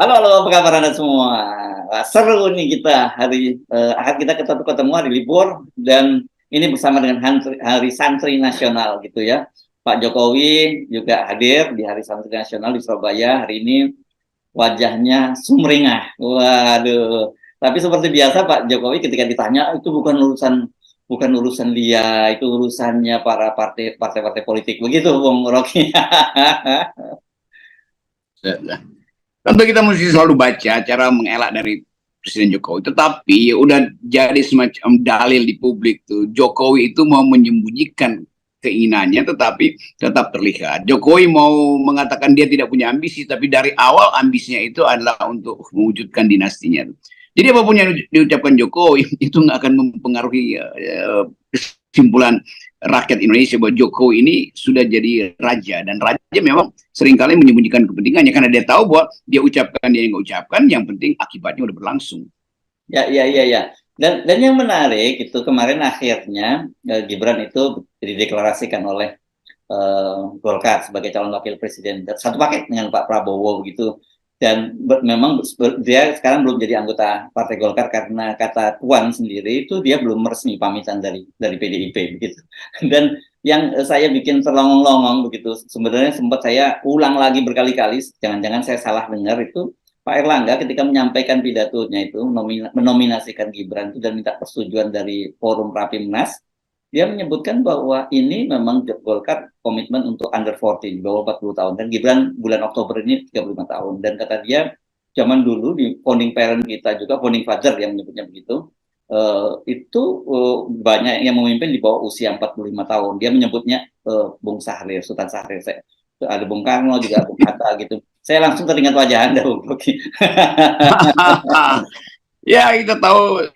Halo, halo, apa kabar Anda semua? Wah, seru nih kita hari Ahad kita ketemu hari libur dan ini bersama dengan Hari Santri Nasional gitu ya. Pak Jokowi juga hadir di Hari Santri Nasional di Surabaya hari ini wajahnya sumringah. Waduh. Tapi seperti biasa Pak Jokowi ketika ditanya itu bukan urusan dia, itu urusannya para partai-partai politik. Begitu Bung Rocky. Tentu kita mesti selalu baca cara mengelak dari Presiden Jokowi. Tetapi udah jadi semacam dalil di publik tuh. Jokowi itu mau menyembunyikan keinginannya tetapi tetap terlihat. Jokowi mau mengatakan dia tidak punya ambisi, tapi dari awal ambisinya itu adalah untuk mewujudkan dinastinya. Jadi apapun yang diucapkan Jokowi itu nggak akan mempengaruhi kesimpulan rakyat Indonesia bahwa Jokowi ini sudah jadi raja, dan raja memang seringkali menyembunyikan kepentingannya karena dia tahu bahwa dia ucapkan dia nggak ucapkan, yang penting akibatnya udah berlangsung. Ya. Dan yang menarik itu kemarin akhirnya Gibran itu dideklarasikan oleh Golkar sebagai calon wakil presiden satu paket dengan Pak Prabowo gitu. Dan memang dia sekarang belum jadi anggota Partai Golkar karena kata Puan sendiri itu dia belum resmi pamitan dari PDIP begitu. Dan yang saya bikin terlongong-longong begitu, sebenarnya sempat saya ulang lagi berkali-kali, jangan-jangan saya salah dengar itu Pak Erlangga ketika menyampaikan pidatonya itu menominasikan Gibran itu dan minta persetujuan dari forum Rapimnas, dia menyebutkan bahwa ini memang Golkar komitmen untuk under 40 di bawah 40 tahun dan Gibran bulan Oktober ini 35 tahun, dan kata dia zaman dulu di founding parent kita juga, founding father yang menyebutnya begitu, itu banyak yang memimpin di bawah usia 45 tahun. Dia menyebutnya Bung Sahrir, Sultan Sahrir. Ada Bung Karno juga, Bung Hatta gitu. Saya langsung teringat wajah Anda, Bung Rocky. Ya, kita tahu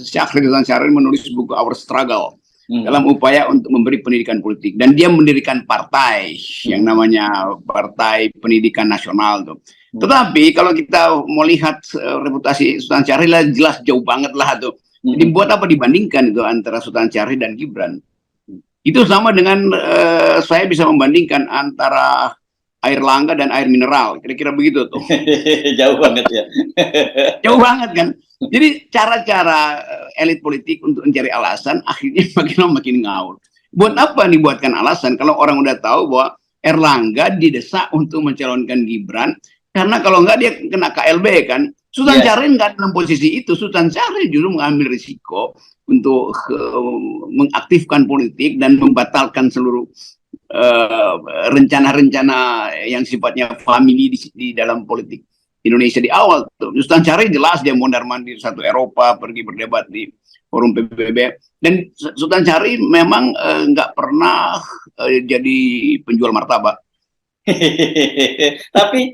Syahrir menulis buku Our Struggle dalam upaya untuk memberi pendidikan politik, dan dia mendirikan partai yang namanya Partai Pendidikan Nasional tuh. Tetapi kalau kita mau lihat reputasi Sultan Syahrir jelas jauh banget lah tuh. Jadi buat apa dibandingkan itu antara Sultan Syahrir dan Gibran? Itu sama dengan saya bisa membandingkan antara air langga dan air mineral, kira-kira begitu tuh. Jauh banget ya. Jauh banget kan. Jadi cara-cara elit politik untuk mencari alasan akhirnya makin lama makin ngawur. Buat apa nih buatkan alasan kalau orang udah tahu bahwa Erlangga didesak untuk mencalonkan Gibran, karena kalau nggak dia kena KLB kan. Sultan Syahrir nggak dalam posisi itu. Sultan Syahrir justru mengambil risiko untuk mengaktifkan politik dan membatalkan seluruh rencana-rencana yang sifatnya famili di dalam politik Indonesia di awal. Sultan Syahrir jelas dia mondar-mandir satu Eropa, pergi berdebat di forum PBB, dan Sultan Syahrir memang nggak pernah jadi penjual martabak. Tapi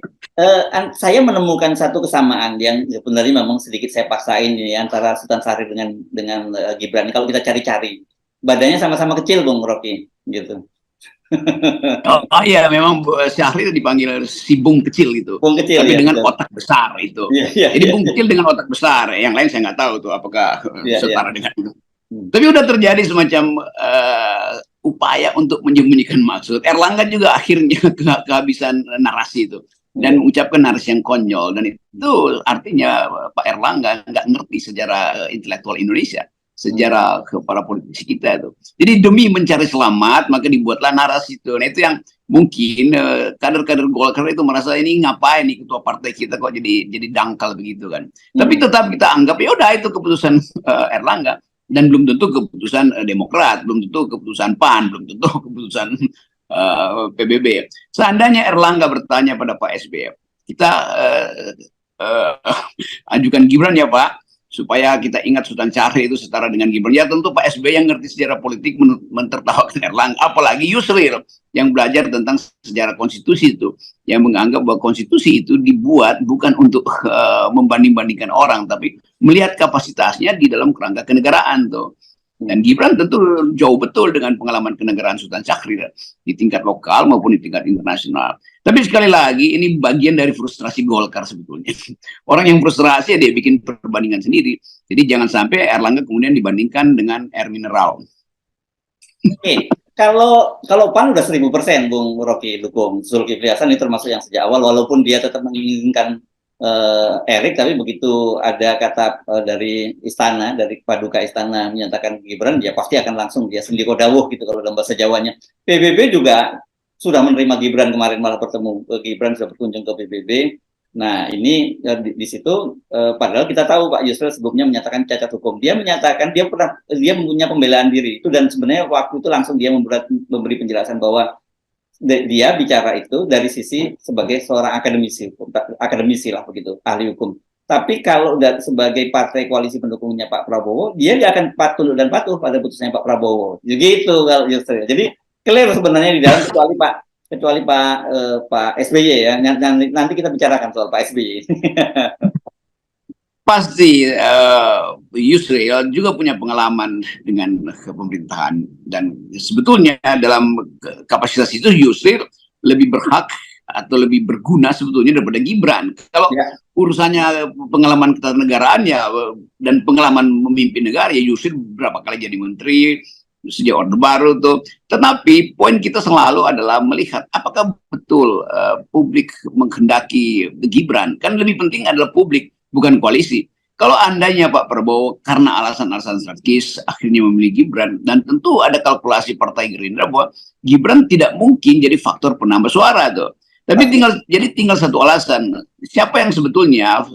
saya menemukan satu kesamaan yang sebenarnya memang sedikit saya paksain ini antara Sultan Syahrir dengan Gibran. Kalau kita cari-cari, badannya sama-sama kecil, Bung Rocky, gitu. Oh iya, memang Syahrir dipanggil si Bung Kecil gitu. Bung Kecil, tapi ya, dengan betul. otak besar itu. Jadi Bung Kecil dengan otak besar. Yang lain saya nggak tahu tuh apakah setara dengan itu. Tapi udah terjadi semacam upaya untuk menyembunyikan maksud. Erlangga juga akhirnya kehabisan narasi itu dan mengucapkan narasi yang konyol, dan itu artinya Pak Erlangga nggak ngerti sejarah intelektual Indonesia, sejarah para politisi kita itu. Jadi demi mencari selamat maka dibuatlah narasi itu. Nah itu yang mungkin kader-kader Golkar itu merasa ini ngapain nih ketua partai kita kok jadi dangkal begitu kan. Tapi tetap kita anggap ya udah itu keputusan Erlangga, dan belum tentu keputusan Demokrat, belum tentu keputusan PAN, belum tentu keputusan PBB. Seandainya Erlangga bertanya pada Pak SBY, kita ajukan Gibran ya Pak, supaya kita ingat Sultan Syahrir itu setara dengan Gibran. Ya tentu Pak SBY yang ngerti sejarah politik mentertawakan Erlangga, apalagi Yusril yang belajar tentang sejarah konstitusi itu, yang menganggap bahwa konstitusi itu dibuat bukan untuk membanding-bandingkan orang, tapi melihat kapasitasnya di dalam kerangka kenegaraan tuh. Dan Gibran tentu jauh betul dengan pengalaman kenegaraan Sultan Syahrir di tingkat lokal maupun di tingkat internasional. Tapi sekali lagi ini bagian dari frustrasi Golkar sebetulnya. Orang yang frustrasi dia bikin perbandingan sendiri. Jadi jangan sampai Erlangga kemudian dibandingkan dengan air mineral. Oke. Kalau PAN udah 1000% Bung Rocky dukung Zulkifli Hasan, itu termasuk yang sejak awal, walaupun dia tetap menginginkan Erik, tapi begitu ada kata dari istana, dari Paduka Istana menyatakan Gibran, ya pasti akan langsung dia sendiko dawuh gitu kalau dalam bahasa Jawanya. PBB juga sudah menerima Gibran kemarin, malah bertemu Gibran sudah berkunjung ke PBB. Nah ini di situ padahal kita tahu Pak Yusril sebelumnya menyatakan cacat hukum. Dia menyatakan dia mempunyai pembelaan diri itu, dan sebenarnya waktu itu langsung dia memberi penjelasan bahwa dia bicara itu dari sisi sebagai seorang akademisi lah begitu, ahli hukum. Tapi kalau sebagai partai koalisi pendukungnya Pak Prabowo, dia akan tunduk dan patuh pada putusannya Pak Prabowo. Begitu kalau justru. Jadi clear sebenarnya di dalam, kecuali Pak SBY ya. Nanti kita bicarakan soal Pak SBY. Pasti Yusril juga punya pengalaman dengan pemerintahan, dan sebetulnya dalam kapasitas itu Yusril lebih berhak atau lebih berguna sebetulnya daripada Gibran. Kalau urusannya pengalaman ketatanegaraan ya, dan pengalaman memimpin negara ya, Yusril berapa kali jadi menteri sejak Orde Baru tuh. Tetapi poin kita selalu adalah melihat apakah betul publik menghendaki Gibran. Kan lebih penting adalah publik, bukan koalisi. Kalau andainya Pak Prabowo karena alasan-alasan strategis akhirnya memilih Gibran, dan tentu ada kalkulasi Partai Gerindra bahwa Gibran tidak mungkin jadi faktor penambah suara tuh. Tapi tinggal satu alasan, siapa yang sebetulnya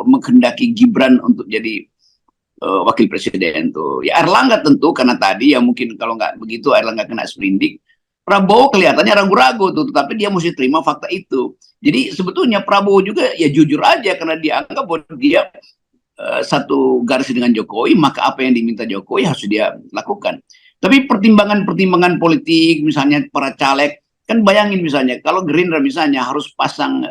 menghendaki Gibran untuk jadi wakil presiden tuh? Ya Erlangga tentu, karena tadi ya mungkin kalau nggak begitu Erlangga kena sprindik. Prabowo kelihatannya ragu-ragu tuh, tapi dia mesti terima fakta itu. Jadi sebetulnya Prabowo juga ya jujur aja, karena dia anggap bahwa dia satu garis dengan Jokowi, maka apa yang diminta Jokowi harus dia lakukan. Tapi pertimbangan-pertimbangan politik, misalnya para caleg, kan bayangin misalnya kalau Gerindra misalnya harus pasang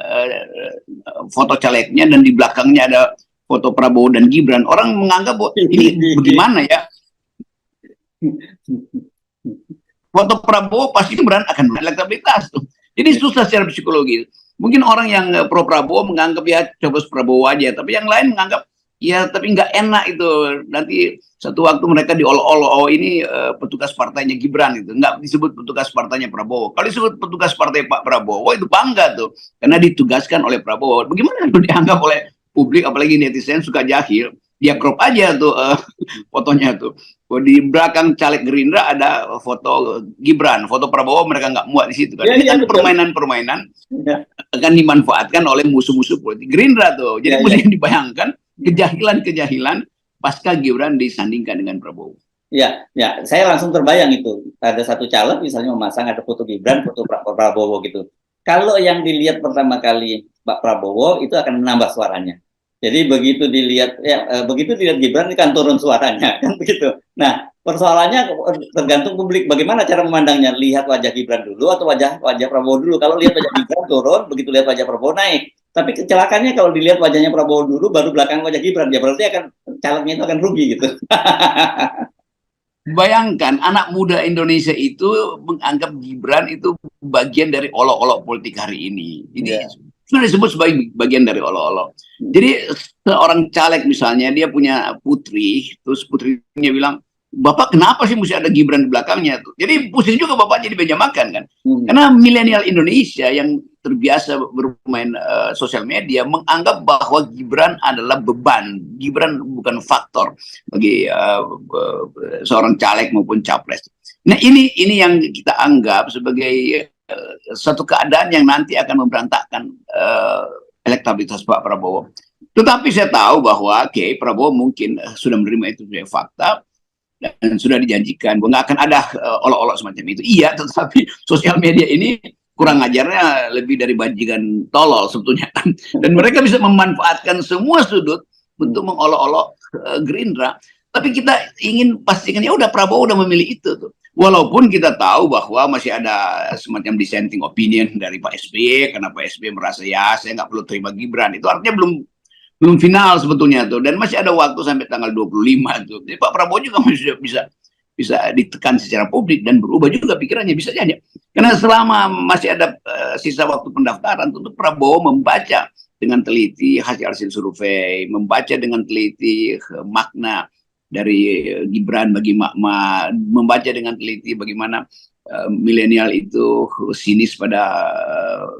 foto calegnya dan di belakangnya ada foto Prabowo dan Gibran, orang menganggap bahwa ini bagaimana ya? Foto Prabowo pasti Gibran akan elektabilitas tuh. Jadi susah secara psikologis. Mungkin orang yang pro Prabowo menganggap ya coba Prabowo aja, tapi yang lain menganggap ya tapi nggak enak itu. Nanti satu waktu mereka diolok-olok, oh ini petugas partainya Gibran itu, nggak disebut petugas partainya Prabowo. Kalau disebut petugas partai Pak Prabowo itu bangga tuh, karena ditugaskan oleh Prabowo. Bagaimana itu dianggap oleh publik, apalagi netizen suka jahil, dia crop aja tuh fotonya tuh. Di belakang caleg Gerindra ada foto Gibran, foto Prabowo mereka nggak muat di situ kan. Ini kan permainan-permainan akan dimanfaatkan oleh musuh-musuh politik Gerindra tuh. Jadi mesti dibayangkan kejahilan-kejahilan pasca Gibran disandingkan dengan Prabowo. Ya, saya langsung terbayang itu. Ada satu caleg misalnya memasang ada foto Gibran, foto Prabowo gitu. Kalau yang dilihat pertama kali Pak Prabowo itu akan menambah suaranya. Jadi begitu dilihat Gibran kan turun suaranya kan begitu. Nah, persoalannya tergantung publik bagaimana cara memandangnya. Lihat wajah Gibran dulu atau wajah Prabowo dulu. Kalau lihat wajah Gibran turun, begitu lihat wajah Prabowo naik. Tapi kecelakannya kalau dilihat wajahnya Prabowo dulu baru belakang wajah Gibran, ya berarti calegnya itu akan rugi gitu. Bayangkan anak muda Indonesia itu menganggap Gibran itu bagian dari olok-olok politik hari ini. Jadi sudah disebut sebagai bagian dari olok-olok. Jadi seorang caleg misalnya dia punya putri, terus putrinya bilang, Bapak kenapa sih mesti ada Gibran di belakangnya tuh? Jadi pusing juga Bapak jadi meja makan kan? Karena milenial Indonesia yang terbiasa bermain sosial media menganggap bahwa Gibran adalah beban, Gibran bukan faktor bagi seorang caleg maupun capres. Nah ini yang kita anggap sebagai satu keadaan yang nanti akan memberantakkan elektabilitas Pak Prabowo. Tetapi saya tahu bahwa Prabowo mungkin sudah menerima itu sebagai fakta dan sudah dijanjikan bahwa nggak akan ada olok-olok semacam itu. Iya, tetapi sosial media ini kurang ajarnya lebih dari bajingan tolol sebetulnya kan. Dan mereka bisa memanfaatkan semua sudut untuk mengolok-olok Gerindra. Tapi kita ingin pastikan ya udah Prabowo udah memilih itu tuh. Walaupun kita tahu bahwa masih ada semacam dissenting opinion dari Pak SBY, karena Pak SBY merasa ya saya nggak perlu terima Gibran. Itu artinya belum final sebetulnya tuh, dan masih ada waktu sampai tanggal 25 tuh. Jadi Pak Prabowo juga masih bisa ditekan secara publik dan berubah juga pikirannya, bisa saja. Karena selama masih ada sisa waktu pendaftaran, tentu Prabowo membaca dengan teliti hasil survei, membaca dengan teliti makna dari Gibran, bagi membaca dengan teliti bagaimana milenial itu sinis pada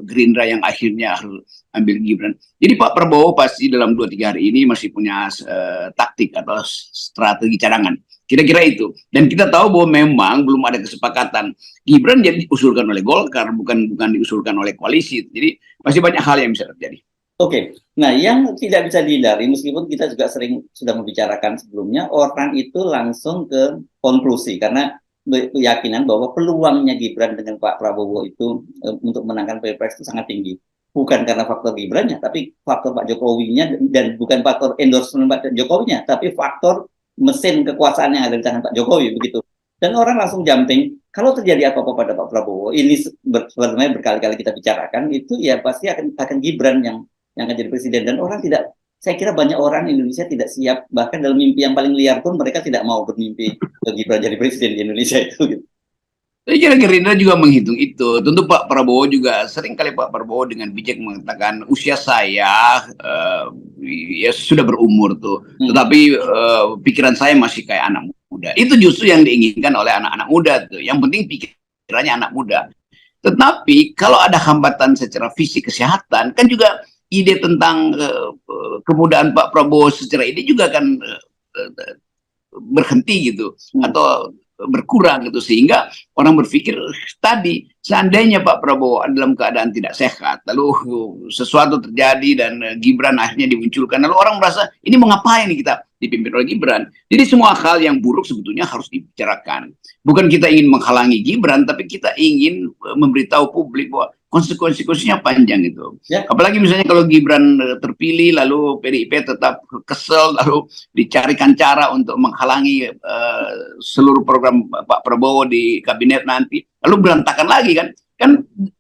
Gerindra yang akhirnya harus ambil Gibran. Jadi Pak Prabowo pasti dalam 2-3 hari ini masih punya taktik atau strategi cadangan. Kira-kira itu. Dan kita tahu bahwa memang belum ada kesepakatan. Gibran jadi diusulkan oleh Golkar, bukan diusulkan oleh koalisi. Jadi masih banyak hal yang bisa terjadi. Oke, nah yang tidak bisa dihindari, meskipun kita juga sering sudah membicarakan sebelumnya, orang itu langsung ke konklusi karena keyakinan bahwa peluangnya Gibran dengan Pak Prabowo itu untuk menangkan Pilpres itu sangat tinggi. Bukan karena faktor Gibrannya, tapi faktor Pak Jokowinya, dan bukan faktor endorsement Pak Jokowinya, tapi faktor mesin kekuasaan yang ada di tangan Pak Jokowi, begitu. Dan orang langsung jumping, kalau terjadi apa-apa pada Pak Prabowo, ini sebenarnya berkali-kali kita bicarakan, itu ya pasti akan Gibran yang akan jadi presiden. Dan orang tidak, saya kira banyak orang Indonesia tidak siap, bahkan dalam mimpi yang paling liar pun mereka tidak mau bermimpi Gibran jadi presiden di Indonesia itu gitu. Saya kira Gerindra juga menghitung itu. Tentu Pak Prabowo juga sering kali Pak Prabowo dengan bijak mengatakan usia saya ya sudah berumur tuh, tetapi pikiran saya masih kayak anak muda. Itu justru yang diinginkan oleh anak-anak muda tuh. Yang penting pikirannya anak muda. Tetapi kalau ada hambatan secara fisik kesehatan, kan juga ide tentang kemudahan Pak Prabowo secara ini juga akan berhenti gitu, atau berkurang gitu, sehingga orang berpikir tadi seandainya Pak Prabowo dalam keadaan tidak sehat lalu sesuatu terjadi dan Gibran akhirnya dimunculkan, lalu orang merasa ini mau ngapain nih kita dipimpin oleh Gibran. Jadi semua hal yang buruk sebetulnya harus dibicarakan. Bukan kita ingin menghalangi Gibran, tapi kita ingin memberitahu publik bahwa konsekuensinya panjang itu. Ya. Apalagi misalnya kalau Gibran terpilih lalu PDIP tetap kesel lalu dicarikan cara untuk menghalangi seluruh program Pak Prabowo di kabinet nanti, lalu berantakan lagi kan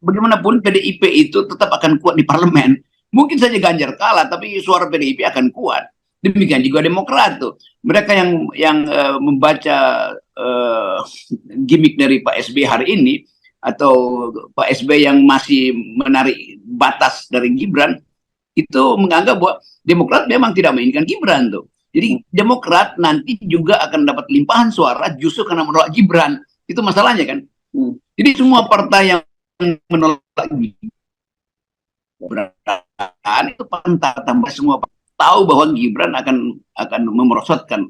bagaimanapun PDIP itu tetap akan kuat di parlemen. Mungkin saja Ganjar kalah tapi suara PDIP akan kuat. Demikian juga Demokrat tuh. Mereka yang membaca gimmick dari Pak SBY hari ini, atau Pak SBY yang masih menarik batas dari Gibran, itu menganggap bahwa Demokrat memang tidak menginginkan Gibran tuh. Jadi Demokrat nanti juga akan dapat limpahan suara justru karena menolak Gibran. Itu masalahnya kan. Jadi semua partai yang menolak Gibran itu pantas tambah semua tahu bahwa Gibran akan memerosotkan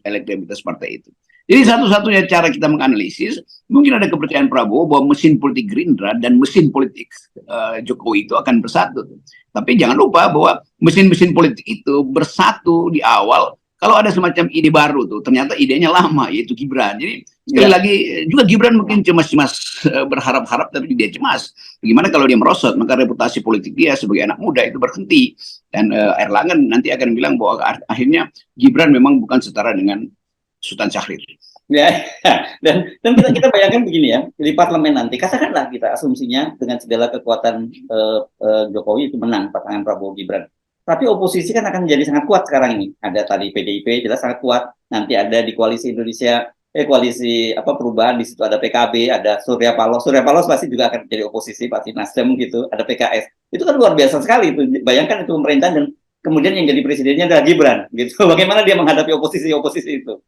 elektabilitas partai itu. Jadi satu-satunya cara kita menganalisis, mungkin ada kepercayaan Prabowo bahwa mesin politik Gerindra dan mesin politik Jokowi itu akan bersatu. Tapi jangan lupa bahwa mesin-mesin politik itu bersatu di awal kalau ada semacam ide baru tuh, ternyata idenya lama, yaitu Gibran. Jadi sekali lagi juga Gibran mungkin cemas-cemas berharap-harap, tapi dia cemas. Bagaimana kalau dia merosot, maka reputasi politik dia sebagai anak muda itu berhenti. Dan Erlangga nanti akan bilang bahwa akhirnya Gibran memang bukan setara dengan Sultan Syahrir. Ya, dan kita bayangkan begini ya, di parlemen nanti, katakanlah kita asumsinya dengan segala kekuatan Jokowi itu menang pasangan Prabowo Gibran. Tapi oposisi kan akan menjadi sangat kuat sekarang ini. Ada tadi PDIP jelas sangat kuat. Nanti ada di koalisi Indonesia, koalisi perubahan, di situ ada PKB, ada Surya Paloh. Surya Paloh pasti juga akan jadi oposisi, pasti Nasdem gitu. Ada PKS. Itu kan luar biasa sekali itu. Bayangkan itu pemerintahan dan kemudian yang jadi presidennya adalah Gibran gitu. Bagaimana dia menghadapi oposisi itu?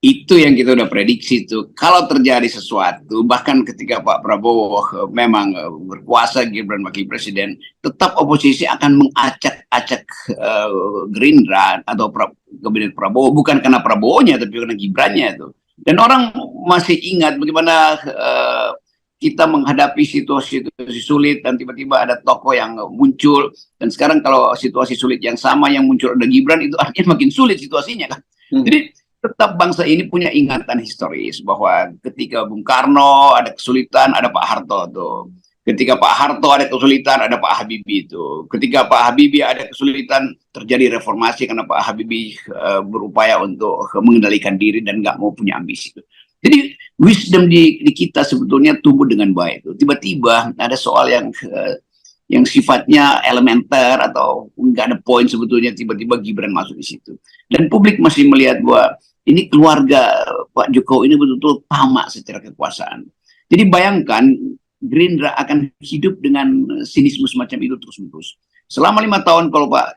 Itu yang kita udah prediksi tuh. Kalau terjadi sesuatu, bahkan ketika Pak Prabowo memang berkuasa, Gibran wakil presiden, tetap oposisi akan mengacak-acak Gerindra atau kabinet Prabowo, bukan karena Prabowo-nya, tapi karena Gibrannya itu. Dan orang masih ingat bagaimana kita menghadapi situasi-situasi sulit dan tiba-tiba ada tokoh yang muncul. Dan sekarang kalau situasi sulit yang sama yang muncul ada Gibran, itu artinya makin sulit situasinya kan. Jadi tetap bangsa ini punya ingatan historis bahwa ketika Bung Karno ada kesulitan, ada Pak Harto tuh. Ketika Pak Harto ada kesulitan, ada Pak Habibie itu. Ketika Pak Habibie ada kesulitan, terjadi reformasi karena Pak Habibie berupaya untuk mengendalikan diri dan nggak mau punya ambisi. Jadi wisdom di kita sebetulnya tumbuh dengan baik. Tiba-tiba ada soal yang sifatnya elementer atau nggak ada poin sebetulnya, tiba-tiba Gibran masuk di situ. Dan publik masih melihat bahwa ini keluarga Pak Jokowi ini betul-betul tamak secara kekuasaan. Jadi bayangkan Gerindra akan hidup dengan sinisme semacam itu terus-menerus. Selama 5 tahun kalau Pak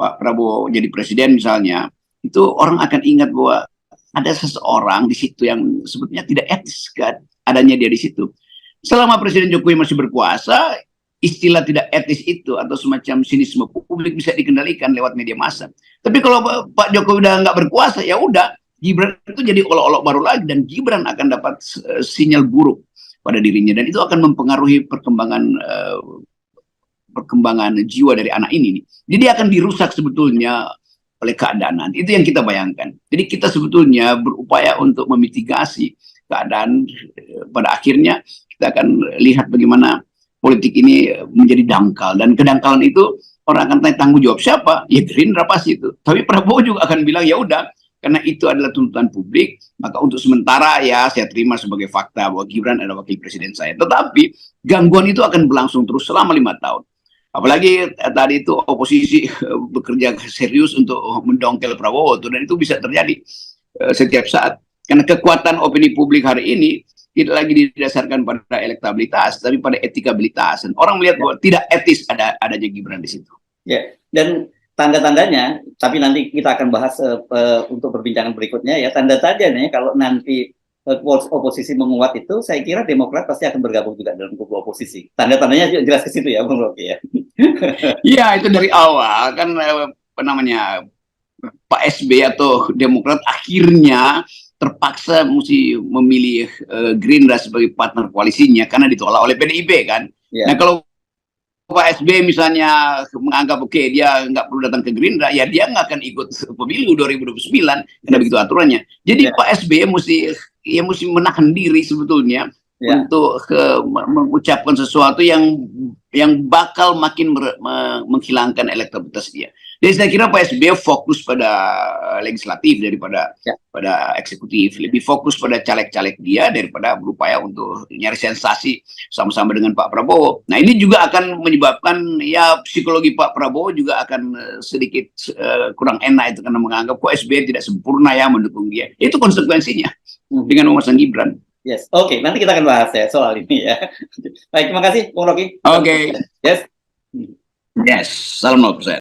Pak Prabowo jadi presiden misalnya, itu orang akan ingat bahwa ada seseorang di situ yang sebetulnya tidak etis kan adanya dia di situ. Selama Presiden Jokowi masih berkuasa, istilah tidak etis itu atau semacam sinisme publik bisa dikendalikan lewat media massa. Tapi kalau Pak Jokowi udah nggak berkuasa, ya udah Gibran itu jadi olok-olok baru lagi, dan Gibran akan dapat sinyal buruk pada dirinya, dan itu akan mempengaruhi perkembangan jiwa dari anak ini. Jadi akan dirusak sebetulnya oleh keadaan nanti. Itu yang kita bayangkan. Jadi kita sebetulnya berupaya untuk memitigasi keadaan. Pada akhirnya kita akan lihat bagaimana politik ini menjadi dangkal, dan kedangkalan itu orang akan tanya tanggung jawab siapa? Ya Gerindra pasti itu. Tapi Prabowo juga akan bilang ya udah, karena itu adalah tuntutan publik, maka untuk sementara ya saya terima sebagai fakta bahwa Gibran adalah wakil presiden saya. Tetapi gangguan itu akan berlangsung terus selama 5 tahun. Apalagi tadi itu oposisi bekerja serius untuk mendongkel Prabowo, dan itu bisa terjadi setiap saat. Karena kekuatan opini publik hari ini tidak lagi didasarkan pada elektabilitas, tapi pada etikabilitas. Dan orang melihat bahwa tidak etis adanya Gibran di situ. Ya, dan tanda-tandanya, tapi nanti kita akan bahas untuk perbincangan berikutnya ya, tanda-tandanya kalau nanti oposisi menguat itu, saya kira Demokrat pasti akan bergabung juga dalam kubu oposisi. Tanda-tandanya jelas ke situ ya, Bung Rocky ya. Iya, itu dari awal kan apa namanya, Pak SBY atau Demokrat akhirnya terpaksa mesti memilih Gerindra sebagai partner koalisinya karena ditolak oleh PDIP kan. Yeah. Nah kalau Pak SBY misalnya menganggap oke, dia nggak perlu datang ke Gerindra, ya dia nggak akan ikut pemilu 2029 karena begitu aturannya. Jadi Pak SBY mesti menahan diri sebetulnya untuk mengucapkan sesuatu yang bakal makin menghilangkan elektabilitas dia. Jadi saya kira Pak SBY fokus pada legislatif daripada pada eksekutif, lebih fokus pada caleg-caleg dia daripada berupaya untuk nyari sensasi sama-sama dengan Pak Prabowo. Nah ini juga akan menyebabkan ya psikologi Pak Prabowo juga akan sedikit kurang enak itu, karena menganggap kok SBY tidak sempurna ya mendukung dia. Itu konsekuensinya dengan memasang Gibran. Yes, oke, nanti kita akan bahas ya soal ini ya. Baik, terima kasih Bung Rocky. Oke. Yes. Yes, salam 0%.